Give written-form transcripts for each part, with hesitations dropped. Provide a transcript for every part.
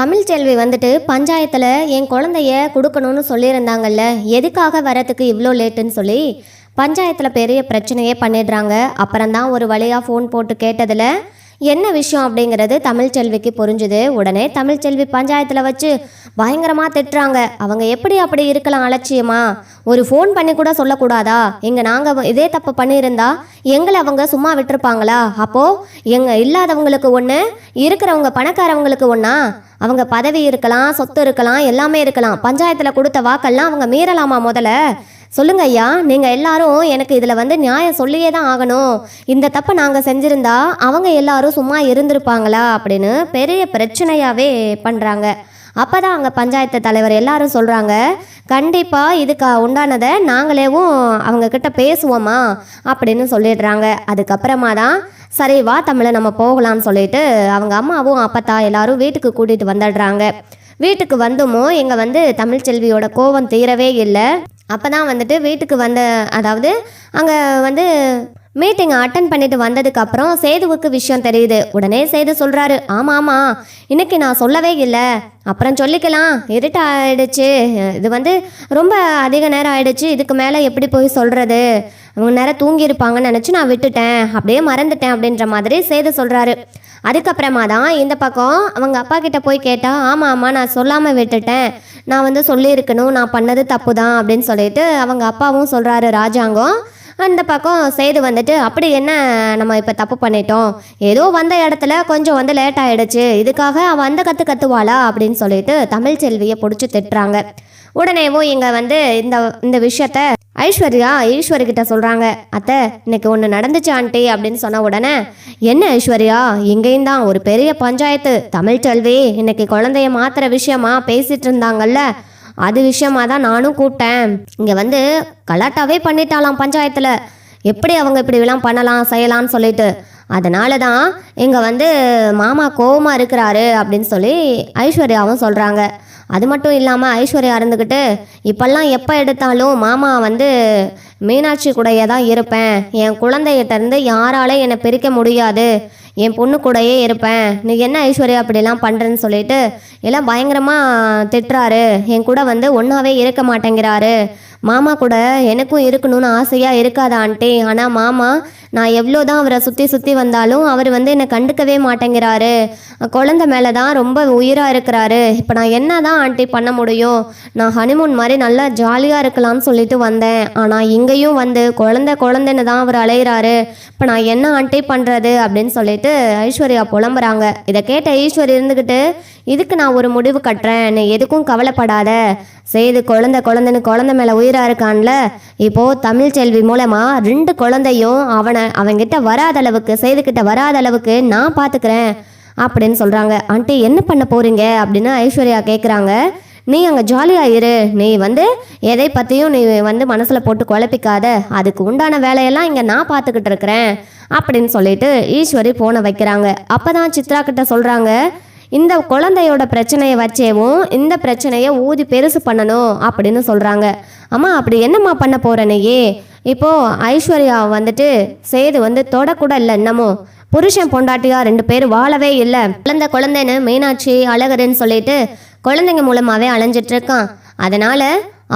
தமிழ்ச்செல்வி வந்துட்டு பஞ்சாயத்தில் என் குழந்தைய கொடுக்கணும்னு சொல்லியிருந்தாங்கல்ல, எதுக்காக வரத்துக்கு இவ்வளோ லேட்டுன்னு சொல்லி பஞ்சாயத்தில் பெரிய பிரச்சனையே பண்ணிடுறாங்க. அப்புறம்தான் ஒரு வழியாக ஃபோன் போட்டு கேட்டதில் என்ன விஷயம் அப்படிங்கிறது தமிழ்ச்செல்விக்கு புரிஞ்சுது. உடனே தமிழ்ச்செல்வி பஞ்சாயத்தில் வச்சு பயங்கரமாக திட்டுறாங்க. அவங்க எப்படி அப்படி இருக்கலாம் அலட்சியமா? ஒரு ஃபோன் பண்ணி கூட சொல்லக்கூடாதா? எங்கள் நாங்கள் இதே தப்பு பண்ணியிருந்தா எங்களை அவங்க சும்மா விட்டுருப்பாங்களா? அப்போது எங்கள் இல்லாதவங்களுக்கு ஒன்று, இருக்கிறவங்க பணக்காரவங்களுக்கு ஒன்றா? அவங்க பதவி இருக்கலாம், சொத்து இருக்கலாம், எல்லாமே இருக்கலாம். பஞ்சாயத்தில் கொடுத்த வாக்கெல்லாம் அவங்க மீறலாமா? முதல்ல சொல்லுங்க ஐயா, நீங்கள் எல்லாரும் எனக்கு இதில் நியாயம் சொல்லியே தான் ஆகணும். இந்த தப்பை நாங்கள் செஞ்சுருந்தா அவங்க எல்லாரும் சும்மா இருந்திருப்பாங்களா அப்படின்னு பெரிய பிரச்சனையாகவே பண்ணுறாங்க. அப்போ தான் அங்கே பஞ்சாயத்து தலைவர் எல்லாரும் சொல்கிறாங்க, கண்டிப்பாக இதுக்கு உண்டானதை நாங்களேவும் அவங்கக்கிட்ட பேசுவோமா அப்படின்னு சொல்லிடுறாங்க. அதுக்கப்புறமா தான் சரி வா தமிழை நம்ம போகலான்னு சொல்லிட்டு அவங்க அம்மாவும் அப்பத்தா எல்லாரும் வீட்டுக்கு கூட்டிகிட்டு வந்துடுறாங்க. வீட்டுக்கு வந்துமோ இங்கே தமிழ்ச்செல்வியோட கோபம் தீரவே இல்லை. அப்போ தான் வீட்டுக்கு அதாவது அங்கே மீட்டிங்கை அட்டன் பண்ணிட்டு வந்ததுக்கப்புறம் சேதுவுக்கு விஷயம் தெரியுது. உடனே சேது சொல்கிறாரு, ஆமாம் இன்னைக்கு நான் சொல்லவே இல்லை, அப்புறம் சொல்லிக்கலாம், இருட்டாயிடுச்சு, இது ரொம்ப அதிக நேரம் ஆயிடுச்சு, இதுக்கு மேலே எப்படி போய் சொல்கிறது, அவங்க நேரம் தூங்கியிருப்பாங்கன்னு நினச்சி நான் விட்டுட்டேன், அப்படியே மறந்துட்டேன் அப்படின்ற மாதிரி சேது சொல்கிறாரு. அதுக்கப்புறமா தான் இந்த பக்கம் அவங்க அப்பா கிட்ட போய் கேட்டால், ஆமாம் நான் சொல்லாமல் விட்டுட்டேன், நான் சொல்லியிருக்கணும், நான் பண்ணது தப்பு தான் அப்படின்னு சொல்லிட்டு அவங்க அப்பாவும் சொல்கிறாரு ராஜாங்கம். அந்த பக்கம் சேது அப்படி என்ன நம்ம இப்போ தப்பு பண்ணிட்டோம், ஏதோ வந்த இடத்துல கொஞ்சம் லேட் ஆகிடுச்சு, இதுக்காக அவள் அந்த கற்றுவாளா அப்படின்னு சொல்லிட்டு தமிழ்ச்செல்வியை பிடிச்சி திட்டுறாங்க. உடனேவும் இங்கே இந்த விஷயத்த ஈஸ்வரிக்கிட்ட சொல்கிறாங்க. அத்தை இன்னைக்கு ஒன்று நடந்துச்சு ஆண்டி அப்படின்னு சொன்ன உடனே, என்ன ஐஸ்வர்யா, இங்கேயும் தான் ஒரு பெரிய பஞ்சாயத்து, தமிழ்ச்செல்வி இன்னைக்கு குழந்தைய மாத்திர விஷயமா பேசிட்டு இருந்தாங்கல்ல, அது விஷயமா தான் நானும் கூப்பிட்டேன். இங்கே கலாட்டாவே பண்ணிட்டாலாம் பஞ்சாயத்தில், எப்படி அவங்க இப்படிலாம் பண்ணலாம் செய்யலாம்னு சொல்லிட்டு, அதனால தான் இங்கே மாமா கோவமாக இருக்கிறாரு அப்படின்னு சொல்லி ஐஸ்வர்யாவும் சொல்கிறாங்க. அது மட்டும் இல்லாமல் ஐஸ்வர்யா இருந்துக்கிட்டு, இப்போல்லாம் எப்போ எடுத்தாலும் மாமா மீனாட்சி கூடையே தான் இருப்பேன், என் குழந்தைகிட்டேருந்து யாராலே என்னை பிரிக்க முடியாது, என் பொண்ணு கூடையே இருப்பேன், நீ என்ன ஐஸ்வர்யா அப்படிலாம் பண்ணுறேன்னு சொல்லிட்டு எல்லாம் பயங்கரமாக திட்டுறாரு. என் கூட ஒன்றாவே இருக்க மாட்டேங்கிறாரு. மாமா கூட எனக்கும் இருக்கணும்னு ஆசையாக இருக்காதா ஆண்டி, ஆனால் மாமா நான் எவ்வளோ தான் அவரை சுற்றி சுற்றி வந்தாலும் அவர் என்னை கண்டுக்கவே மாட்டேங்கிறாரு, குழந்தை மேலே தான் ரொம்ப உயிராக இருக்கிறாரு. இப்போ நான் என்ன தான் ஆண்டி பண்ண முடியும்? நான் ஹனிமூன் மாதிரி நல்லா ஜாலியாக இருக்கலாம்னு சொல்லிட்டு வந்தேன், ஆனால் இங்கேயும் குழந்தைன்னு தான் அவர் அலைகிறாரு, இப்போ நான் என்ன ஆண்டி பண்ணுறது அப்படின்னு சொல்லிட்டு ஐஸ்வர்யா புலம்புறாங்க. இதை கேட்ட ஈஸ்வரி இருந்துக்கிட்டு, இதுக்கு நான் ஒரு முடிவு கட்டுறேன், நீ எதுக்கும் கவலைப்படாத, சேது குழந்தைன்னு குழந்தை மேலே உயிராக இருக்கான்ல, இப்போது தமிழ்ச்செல்வி மூலமாக 2 குழந்தையும் அவன்கிட்ட வராத அளவுக்கு, சேதுக்கிட்ட வராத அளவுக்கு நான் பார்த்துக்கிறேன் அப்படின்னு சொல்கிறாங்க. ஆண்டி என்ன பண்ண போகிறீங்க அப்படின்னு ஐஸ்வர்யா கேட்குறாங்க. நீ அங்கே ஜாலியாக இரு, நீ எதை பற்றியும் நீ மனசில் போட்டு குழப்பிக்காத, அதுக்கு உண்டான வேலையெல்லாம் இங்கே நான் பார்த்துக்கிட்டு இருக்கிறேன் அப்படின்னு சொல்லிட்டு ஈஸ்வரி ஃபோனை வைக்கிறாங்க. அப்போ தான் சித்ரா கிட்ட சொல்கிறாங்க, இந்த குழந்தையோட பிரச்சனையை வச்சேவும் இந்த பிரச்சனையை ஊதி பெருசு பண்ணணும் அப்படின்னு சொல்கிறாங்க. அம்மா அப்படி என்னம்மா பண்ண போகிறேனையே? இப்போது ஐஸ்வர்யா சேது தொடக்கூட இல்லை, இன்னமும் புருஷன் பொண்டாட்டியா 2 பேர் வாழவே இல்லை, குழந்தைன்னு மீனாட்சி அழகருன்னு சொல்லிட்டு குழந்தைங்க மூலமாகவே அலைஞ்சிட்டு இருக்கான். அதனால்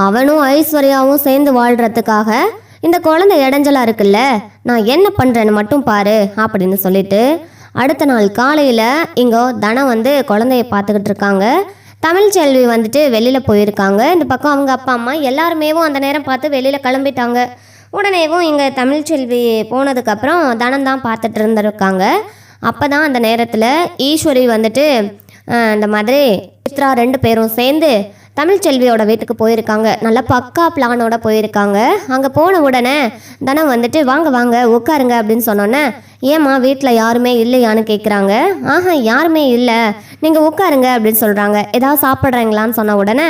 அவனும் ஐஸ்வர்யாவும் சேர்ந்து வாழ்கிறதுக்காக இந்த குழந்தை இடைஞ்சலாக இருக்குல்ல, நான் என்ன பண்ணுறேன்னு மட்டும் பாரு அப்படின்னு சொல்லிட்டு அடுத்த நாள் காலையில் இங்கே தனம் குழந்தைய பார்த்துக்கிட்டு இருக்காங்க. தமிழ்ச்செல்வி வெளியில் போயிருக்காங்க. இந்த பக்கம் அவங்க அப்பா அம்மா எல்லாருமேவும் அந்த நேரம் பார்த்து வெளியில் கிளம்பிட்டாங்க. உடனேவும் இங்கே தமிழ்ச்செல்வி போனதுக்கப்புறம் தனம் தான் பார்த்துட்டு இருந்திருக்காங்க. அப்போ தான் அந்த நேரத்தில் ஈஸ்வரி இந்த மாதிரி சித்ரா 2 பேரும் சேர்ந்து தமிழ்ச்செல்வியோட வீட்டுக்கு போயிருக்காங்க. நல்லா பக்கா பிளானோட போயிருக்காங்க. அங்கே போன உடனே தனம் வாங்க உட்காருங்க அப்படின்னு சொன்னோன்னே, ஏம்மா வீட்டில் யாருமே இல்லையான்னு கேட்குறாங்க. ஆஹா யாருமே இல்லை, நீங்கள் உட்காருங்க அப்படின்னு சொல்கிறாங்க. ஏதாவது சாப்பிட்றீங்களான்னு சொன்ன உடனே,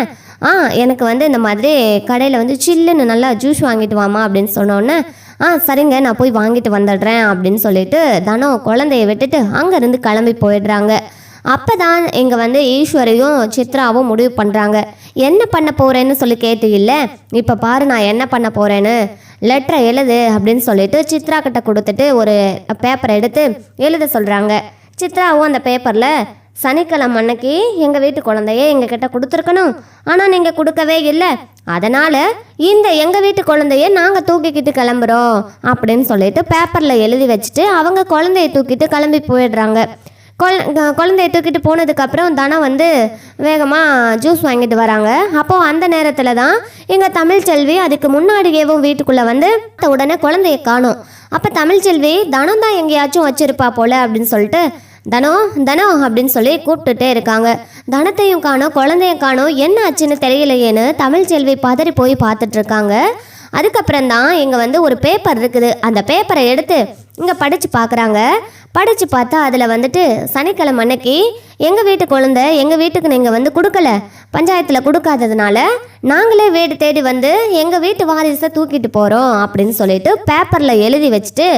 எனக்கு இந்த மாதிரி கடையில் சில்லுன்னு நல்லா ஜூஸ் வாங்கிட்டு வாமா அப்படின்னு சொன்னோடனே, சரிங்க நான் போய் வாங்கிட்டு வந்துடுறேன் அப்படின்னு சொல்லிட்டு தனம் குழந்தைய விட்டுட்டு அங்கேருந்து கிளம்பி போயிடுறாங்க. அப்போ தான் இங்கே ஈஸ்வரியும் சித்ராவும் முடிவு பண்ணுறாங்க. என்ன பண்ண போகிறேன்னு சொல்லி கேட்டு இல்லை, இப்போ பாரு நான் என்ன பண்ண போகிறேன்னு, லெட்டரை எழுது அப்படின்னு சொல்லிட்டு சித்ரா கிட்ட கொடுத்துட்டு ஒரு பேப்பரை எடுத்து எழுத சொல்கிறாங்க. சித்ராவும் அந்த பேப்பரில் சனிக்கிழமை அன்னைக்கு எங்கள் வீட்டு குழந்தைய எங்ககிட்ட கொடுத்துருக்கணும், ஆனால் நீங்கள் கொடுக்கவே இல்லை. அதனால் இந்த எங்கள் வீட்டு குழந்தைய நாங்கள் தூக்கிக்கிட்டு கிளம்புறோம் அப்படின்னு சொல்லிட்டு பேப்பரில் எழுதி வச்சுட்டு அவங்க குழந்தைய தூக்கிட்டு கிளம்பி போயிடுறாங்க. குழந்தைய தூக்கிட்டு போனதுக்கப்புறம் தனம் வந்து வேகமாக ஜூஸ் வாங்கிட்டு வராங்க. அப்போது அந்த நேரத்தில் தான் எங்கள் தமிழ்ச்செல்வி அதுக்கு முன்னாடியேவும் வீட்டுக்குள்ளே வந்து உடனே குழந்தைய காணும். அப்போ தமிழ்ச்செல்வி தனம் தான் எங்கேயாச்சும் வச்சுருப்பா போல் அப்படின்னு சொல்லிட்டு தனம் அப்படின்னு சொல்லி கூப்பிட்டுட்டே இருக்காங்க. தனத்தையும் காணோம், குழந்தையும் காணோம், என்ன ஆச்சுன்னு தெரியலையேன்னு தமிழ்ச்செல்வி பதறி போய் பார்த்துட்டு இருக்காங்க. அதுக்கப்புறம் தான் இங்கே வந்து ஒரு பேப்பர் இருக்குது. அந்த பேப்பரை எடுத்து இங்கே படித்து பார்க்குறாங்க. படித்து பார்த்தா அதில் வந்துட்டு சனிக்கிழமை அன்னைக்கு எங்கள் வீட்டு குழந்தை எங்கள் வீட்டுக்கு நீங்கள் வந்து கொடுக்கல, பஞ்சாயத்தில் கொடுக்காததுனால நாங்களே வீடு தேடி வந்து எங்கள் வீட்டு வாரிசை தூக்கிட்டு போகிறோம் அப்படின்னு சொல்லிட்டு பேப்பரில் எழுதி வச்சுட்டு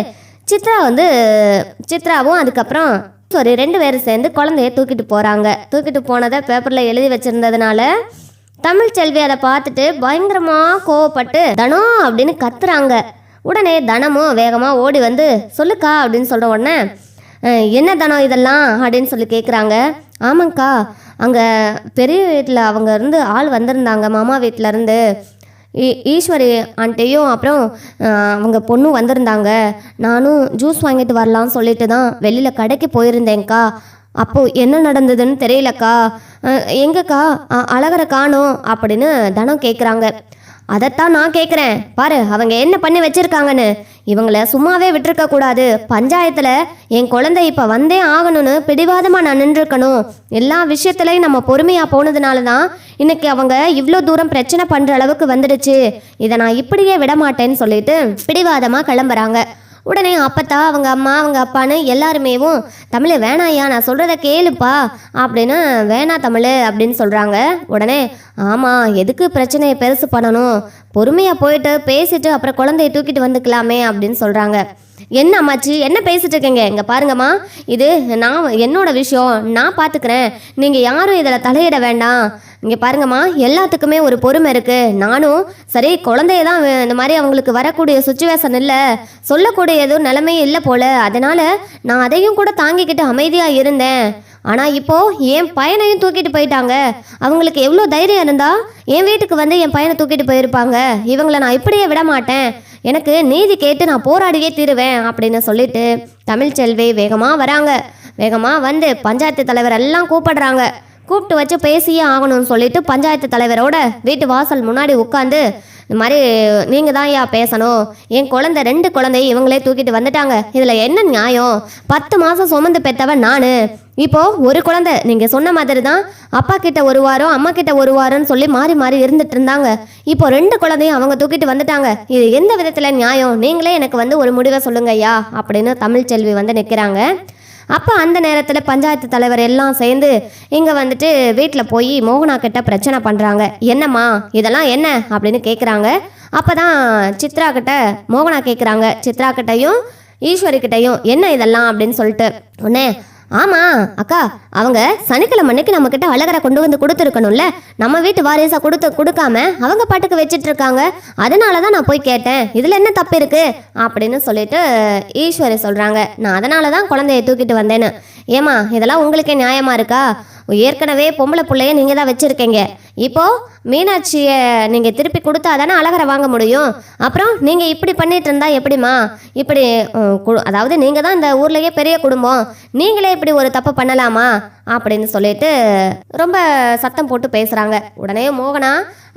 சித்ராவும் அதுக்கப்புறம் சாரி 2 பேரும் சேர்ந்து குழந்தைய தூக்கிட்டு போகிறாங்க. தூக்கிட்டு போனதை பேப்பரில் எழுதி வச்சுருந்ததுனால தமிழ்ச்செல்வி அதை பார்த்துட்டு பயங்கரமாக கோவப்பட்டு தனம் அப்படின்னு கத்துறாங்க. உடனே தனமும் வேகமாக ஓடி வந்து சொல்லுக்கா அப்படின்னு சொல்கிற உடனே என்ன தனம் இதெல்லாம் அப்படின்னு சொல்லி கேட்குறாங்க. ஆமாங்க்கா, அங்கே பெரிய வீட்டில் அவங்க இருந்து ஆள் வந்திருந்தாங்க, மாமா வீட்டிலருந்து ஈஸ்வரி ஆண்ட்டையும் அப்புறம் அவங்க பொண்ணும் வந்திருந்தாங்க. நானும் ஜூஸ் வாங்கிட்டு வரலான்னு சொல்லிட்டு தான் வெளியில் கடைக்கு போயிருந்தேங்க்கா. அப்போது என்ன நடந்ததுன்னு தெரியலக்கா, எங்கக்கா அழகரை காணோம் அப்படின்னு தனம் கேட்குறாங்க. அதைத்தான் நான் கேட்குறேன், பாரு அவங்க என்ன பண்ணி வச்சுருக்காங்கன்னு. இவங்கள சும்மாவே விட்டுருக்க கூடாது. பஞ்சாயத்தில் என் குழந்தை இப்போ வந்தே ஆகணும்னு பிடிவாதமாக நான் நின்றுருக்கணும். எல்லா விஷயத்துலையும் நம்ம பொறுமையாக போனதுனால தான் இன்னைக்கு அவங்க இவ்வளோ தூரம் பிரச்சனை பண்ணுற அளவுக்கு வந்துடுச்சு. இதை நான் இப்படியே விடமாட்டேன்னு சொல்லிட்டு பிடிவாதமாக கிளம்புறாங்க. உடனே அப்பத்தா அவங்க அம்மா அவங்க அப்பான்னு எல்லாருமேவும் தமிழ் வேணாயா, நான் சொல்கிறத கேளுப்பா அப்படின்னு வேணா தமிழ் அப்படின்னு சொல்கிறாங்க. உடனே ஆமாம், எதுக்கு பிரச்சனையை பெருசு பண்ணணும், பொறுமையாக போயிட்டு பேசிட்டு அப்புறம் குழந்தைய தூக்கிட்டு வந்துக்கலாமே அப்படின்னு சொல்கிறாங்க. என்ன அம்மாச்சி என்ன பேசிட்டு இருக்கீங்க, இங்கே பாருங்கம்மா, இது என்னோட விஷயம், நான் பார்த்துக்கிறேன், நீங்கள் யாரும் இதில் தலையிட வேண்டாம். இங்கே பாருங்கம்மா, எல்லாத்துக்குமே ஒரு பொறுமை இருக்குது. நானும் சரி குழந்தைய தான் இந்த மாதிரி அவங்களுக்கு வரக்கூடிய சுச்சுவேஷன் இல்லை, சொல்லக்கூடிய எதுவும் நிலைமையும் இல்லை போல், அதனால் நான் அதையும் கூட தாங்கிக்கிட்டு அமைதியாக இருந்தேன். ஆனால் இப்போது என் பையனையும் தூக்கிட்டு போயிட்டாங்க. அவங்களுக்கு எவ்வளோ தைரியம் இருந்தால் என் வீட்டுக்கு வந்து என் பையனை தூக்கிட்டு போயிருப்பாங்க. இவங்களை நான் இப்படியே விட மாட்டேன், எனக்கு நீதி கேட்டு நான் போராடியே தீருவேன் அப்படின்னு சொல்லிட்டு தமிழ்ச்செல்வி வேகமாக வராங்க. வேகமாக வந்து பஞ்சாயத்து தலைவர் எல்லாம் கூப்பிடுறாங்க. கூப்பிட்டு வச்சு பேசியே ஆகணும்னு சொல்லிட்டு பஞ்சாயத்து தலைவரோட வீட்டு வாசல் முன்னாடி உட்காந்து இந்த மாதிரி நீங்கள் தான் ஐயா பேசணும், என் குழந்தை 2 குழந்தையும் இவங்களே தூக்கிட்டு வந்துட்டாங்க, இதில் என்ன நியாயம், 10 மாதம் சுமந்து பெற்றவன் நான், இப்போது ஒரு குழந்தை நீங்கள் சொன்ன மாதிரி தான் அப்பா கிட்ட 1 வாரம் அம்மா கிட்ட 1 வாரம்னு சொல்லி மாறி மாறி இருந்துட்டு இருந்தாங்க. இப்போ 2 குழந்தையும் அவங்க தூக்கிட்டு வந்துட்டாங்க, இது எந்த விதத்தில் நியாயம், நீங்களே எனக்கு வந்து ஒரு முடிவை சொல்லுங்க ஐயா அப்படின்னு தமிழ்ச்செல்வி வந்து நிற்கிறாங்க. அப்போ அந்த நேரத்தில் பஞ்சாயத்து தலைவர் எல்லாம் சேர்ந்து இங்கே வந்துட்டு வீட்டில் போய் மோகனா கிட்ட பிரச்சனை பண்ணுறாங்க. என்னம்மா இதெல்லாம் என்ன அப்படின்னு கேட்குறாங்க. அப்போ தான் சித்ரா கிட்ட மோகனா கேட்குறாங்க, சித்ரா கிட்டையும் ஈஸ்வரி கிட்டையும் என்ன இதெல்லாம் அப்படின்னு சொல்லிட்டு. உடனே ஆமாம் அக்கா, அவங்க சனிக்கிழமை அன்னைக்கு நம்மக்கிட்ட அழகரை கொண்டு வந்து கொடுத்துருக்கணும்ல, நம்ம வீட்டு வாரிசை கொடுக்காம அவங்க பாட்டுக்கு வச்சுட்டு இருக்காங்க, அதனால தான் நான் போய் கேட்டேன், இதில் என்ன தப்பு இருக்குது அப்படின்னு சொல்லிட்டு ஈஸ்வரி சொல்கிறாங்க. நான் அதனால தான் குழந்தைய தூக்கிட்டு வந்தேன்னு. ஏமா இதெல்லாம் உங்களுக்கே நியாயமாக இருக்கா, ஏற்கனவே பொம்பளை பிள்ளைய நீங்கள் தான் வச்சுருக்கீங்க, இப்போது மீனாட்சியை நீங்கள் திருப்பி கொடுத்தா தானே அழகரை வாங்க முடியும், அப்புறம் நீங்கள் இப்படி பண்ணிட்டு இருந்தா எப்படிமா, இப்படி அதாவது நீங்கள் தான் இந்த ஊர்லேயே பெரிய குடும்பம், நீங்களே இப்படி ஒரு தப்பு பண்ணலாமா அப்படின்னு சொல்லிட்டு ரொம்ப சத்தம் போட்டு பேசுகிறாங்க. உடனே மோகனா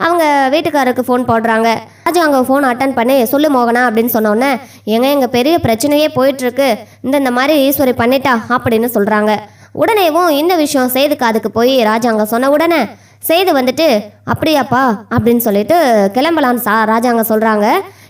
அவங்க வீட்டுக்காரருக்கு ஃபோன் போடுறாங்க. ராஜா அவங்க ஃபோன் அட்டன் பண்ணி சொல்லு மோகனா அப்படின்னு சொன்னோன்னே, எங்கள் பெரிய பிரச்சனையே போயிட்டுருக்கு, இந்த மாதிரி ஈஸ்வரி பண்ணிட்டா அப்படின்னு சொல்கிறாங்க. உடனேவும் இந்த விஷயம் சேதுக்கு அதுக்கு போய் ராஜாங்க சொன்ன உடனே சேது வந்துட்டு அப்படியாப்பா அப்படின்னு சொல்லிட்டு கிளம்பலான்னு ராஜாங்க சொல்கிறாங்க.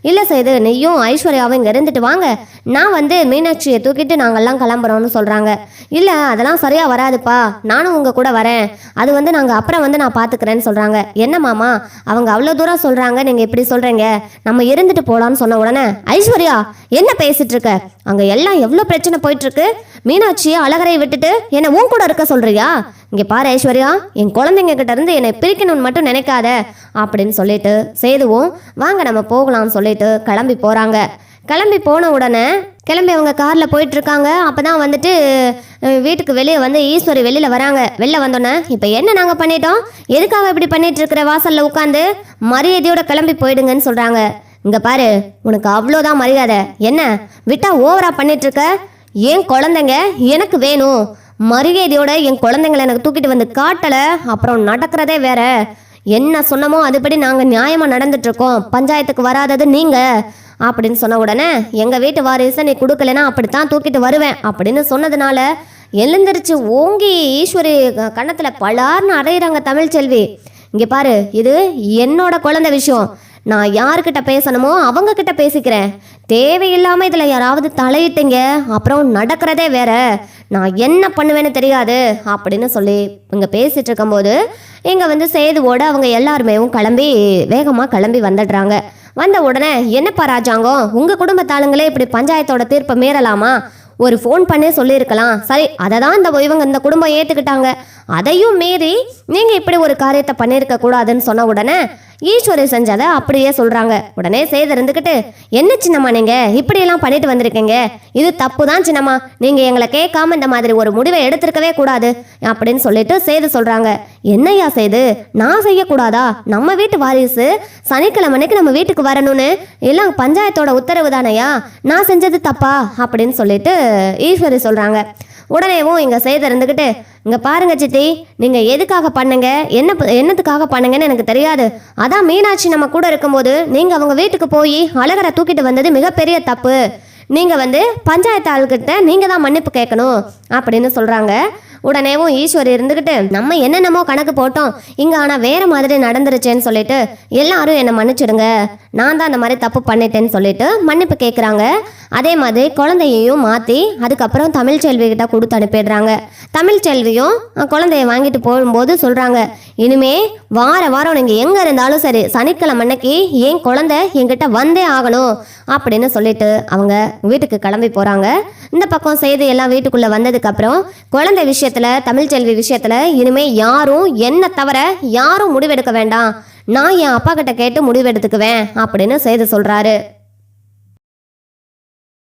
இல்லை சேது, நீயும் ஐஸ்வர்யாவும் இங்கே இருந்துட்டு வாங்க, நான் வந்து மீனாட்சியை தூக்கிட்டு நாங்கள்லாம் கிளம்புறோன்னு சொல்கிறாங்க. இல்லை அதெல்லாம் சரியாக வராதுப்பா, நானும் உங்கள் கூட வரேன், அது வந்து நாங்கள் அப்புறம் வந்து நான் பார்த்துக்கிறேன்னு சொல்கிறாங்க. என்ன மாமா அவங்க அவ்வளோ தூரம் சொல்கிறாங்க, நீங்கள் இப்படி சொல்கிறீங்க, நம்ம இருந்துட்டு போகலான்னு சொன்ன உடனே ஐஸ்வர்யா என்ன பேசிகிட்டு இருக்க, அங்கே எல்லாம் எவ்வளோ பிரச்சனை போயிட்டுருக்கு, மீனாட்சியை அழகரை விட்டுட்டு என்னை உன் கூட இருக்க சொல்கிறியா, இங்கே பாரு ஐஸ்வர்யா, என் குழந்தைங்க கிட்ட இருந்து என்னை பிரிக்கணும்னு மட்டும் நினைக்காத அப்படின்னு சொல்லிட்டு சேதுவும் வாங்க நம்ம போகலாம்னு சொல்லிட்டு கிளம்பி போகிறாங்க. கிளம்பி போன உடனே கிளம்பி அவங்க காரில் போயிட்டுருக்காங்க. அப்போ தான் வந்துட்டு வீட்டுக்கு வெளியே வந்து ஈஸ்வரி வெளியில் வராங்க. வெளில வந்தோன்னே இப்போ என்ன நாங்கள் பண்ணிட்டோம், எதுக்காக இப்படி பண்ணிட்டு இருக்கிற வாசலில் உட்காந்து, மரியாதையோட கிளம்பி போயிடுங்கன்னு சொல்கிறாங்க. இங்கே பாரு, உனக்கு அவ்வளோதான் மரியாதை, என்ன விட்டா ஓவரா பண்ணிட்டுருக்க, என் குழந்தைங்க எனக்கு வேணும், மரியாதையோட என் குழந்தைங்களை எனக்கு தூக்கிட்டு வந்து காட்டலை, அப்புறம் நடக்கிறதே வேற. என்ன சொன்னமோ அதுபடி நாங்கள் நியாயமாக நடந்துட்டுருக்கோம், பஞ்சாயத்துக்கு வராதது நீங்கள் அப்படின்னு சொன்ன உடனே எங்கள் வீட்டு வாரிசை நீ கொடுக்கலனா அப்படித்தான் தூக்கிட்டு வருவேன் அப்படின்னு சொன்னதுனால எழுந்திரிச்சு ஓங்கி ஈஸ்வரி கன்னத்தில் பலார்னு அறையிறாங்க தமிழ்ச்செல்வி. இங்கே பாரு, இது என்னோட குழந்தை விஷயம், நான் யார்கிட்ட பேசணுமோ அவங்க கிட்ட பேசிக்கிறேன், தேவையில்லாமல் இதில் யாராவது தலையிட்டீங்க அப்புறம் நடக்கிறதே வேற, நான் என்ன பண்ணுவேன்னு தெரியாது அப்படின்னு சொல்லி இங்கே பேசிகிட்டு இருக்கும்போது இங்கே வந்து சேதுவோடு அவங்க எல்லாருமே வேகமாக கிளம்பி வந்துடுறாங்க. வந்த உடனே என்னப்பா ராஜாங்கம், உங்கள் குடும்பத்தாளுங்களே இப்படி பஞ்சாயத்தோட தீர்ப்பை மீறலாமா, ஒரு ஃபோன் பண்ணி சொல்லியிருக்கலாம், சரி அதை தான் இந்த குடும்பம் ஏற்றுக்கிட்டாங்க, அதையும் மீறி நீங்கள் இப்படி ஒரு காரியத்தை பண்ணியிருக்க கூடாதுன்னு சொன்ன உடனே ஈஸ்வரி செஞ்சதை அப்படியே சொல்கிறாங்க. உடனே சேது இருந்துக்கிட்டு, என்ன சின்னம்மா நீங்கள் இப்படியெல்லாம் பண்ணிட்டு வந்திருக்கீங்க, இது தப்பு தான் சின்னம்மா, நீங்கள் எங்களை கேட்காம இந்த மாதிரி ஒரு முடிவை எடுத்திருக்கவே கூடாது அப்படின்னு சொல்லிட்டு சேது சொல்கிறாங்க. என்னையா சேது, நான் செய்யக்கூடாதா, நம்ம வீட்டு வாரிசு சனிக்கிழமைக்கு நம்ம வீட்டுக்கு வரணும்னு எல்லாம் பஞ்சாயத்தோட உத்தரவு தானையா, நான் செஞ்சது தப்பா அப்படின்னு சொல்லிட்டு ஈஸ்வரி சொல்கிறாங்க. உடனேவும் இங்கே சேது இருந்துக்கிட்டு, இங்கே பாருங்க சித்தி, நீங்கள் எதுக்காக பண்ணுங்க, என்னத்துக்காக பண்ணுங்கன்னு எனக்கு தெரியாது, அதான் மீனாட்சி நம்ம கூட இருக்கும்போது நீங்கள் அவங்க வீட்டுக்கு போய் அழகரை தூக்கிட்டு வந்தது மிகப்பெரிய தப்பு, நீங்கள் வந்து பஞ்சாயத்து ஆளுக்கிட்ட நீங்கள் தான் மன்னிப்பு கேட்கணும் அப்படின்னு சொல்கிறாங்க. உடனேவும் ஈஸ்வரி இருந்துக்கிட்டு, நம்ம என்னென்னமோ கணக்கு போட்டோம் இங்கே, ஆனால் வேறு மாதிரி நடந்துருச்சேன்னு சொல்லிட்டு எல்லாரும் என்னை மன்னிச்சிடுங்க, நான் தான் அந்த மாதிரி தப்பு பண்ணிட்டேன்னு சொல்லிட்டு மன்னிப்பு கேட்குறாங்க. அதே மாதிரி குழந்தையையும் மாற்றி அதுக்கப்புறம் தமிழ்ச்செல்விகிட்ட கொடுத்து அனுப்பிடுறாங்க. தமிழ்ச்செல்வியும் குழந்தைய வாங்கிட்டு போகும்போது சொல்கிறாங்க, இனிமே வாரம் நீங்கள் எங்கே இருந்தாலும் சரி சனிக்கிழமை அன்னைக்கு என் குழந்தை என்கிட்ட வந்தே ஆகணும் அப்படின்னு சொல்லிட்டு அவங்க வீட்டுக்கு கிளம்பி போகிறாங்க. இந்த பக்கம் செய்தி எல்லாம் வீட்டுக்குள்ளே வந்ததுக்கப்புறம் குழந்தை விஷயத்தில், தமிழ்ச்செல்வி விஷயத்தில் இனிமே யாரும் என்ன தவிர யாரும் முடிவெடுக்க வேண்டாம், நான் என் அப்பா கிட்ட கேட்டு முடிவெடுத்துக்குவேன் அப்படின்னு செய்து சொல்கிறாரு.